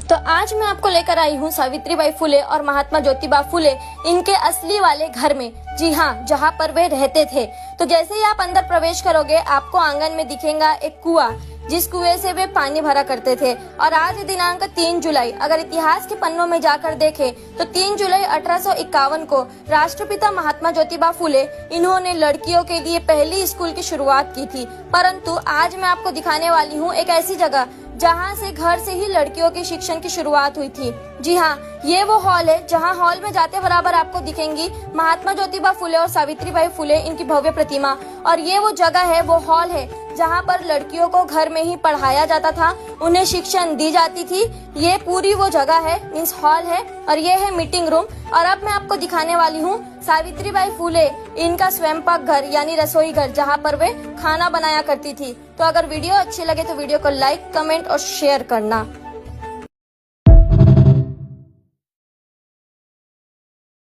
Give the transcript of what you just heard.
तो आज मैं आपको लेकर आई हूँ सावित्रीबाई फुले और महात्मा ज्योतिबा फुले इनके असली वाले घर में। जी हाँ, जहाँ पर वे रहते थे। तो जैसे ही आप अंदर प्रवेश करोगे आपको आंगन में दिखेगा एक कुआं, जिस कुएं से वे पानी भरा करते थे। और आज दिनांक 3 जुलाई, अगर इतिहास के पन्नों में जाकर देखें तो 3 जुलाई 1851 को राष्ट्रपिता महात्मा ज्योतिबा फुले इन्होंने लड़कियों के लिए पहली स्कूल की शुरुआत की थी। परंतु आज मैं आपको दिखाने वाली हूँ एक ऐसी जगह जहाँ से घर से ही लड़कियों के शिक्षण की शुरुआत हुई थी। जी हाँ, ये वो हॉल है जहाँ हॉल में जाते बराबर आपको दिखेंगी महात्मा ज्योतिबा फुले और सावित्रीबाई फुले इनकी भव्य प्रतिमा। और ये वो जगह है, वो हॉल है जहाँ पर लड़कियों को घर में ही पढ़ाया जाता था, उन्हें शिक्षण दी जाती थी। ये पूरी वो जगह है, मीन्स हॉल है। और ये है मीटिंग रूम। और अब मैं आपको दिखाने वाली हूँ सावित्रीबाई फुले इनका स्वयंपाक घर यानी रसोई घर, जहाँ पर वे खाना बनाया करती थी। तो अगर वीडियो अच्छी लगे तो वीडियो को लाइक, कमेंट और शेयर करना।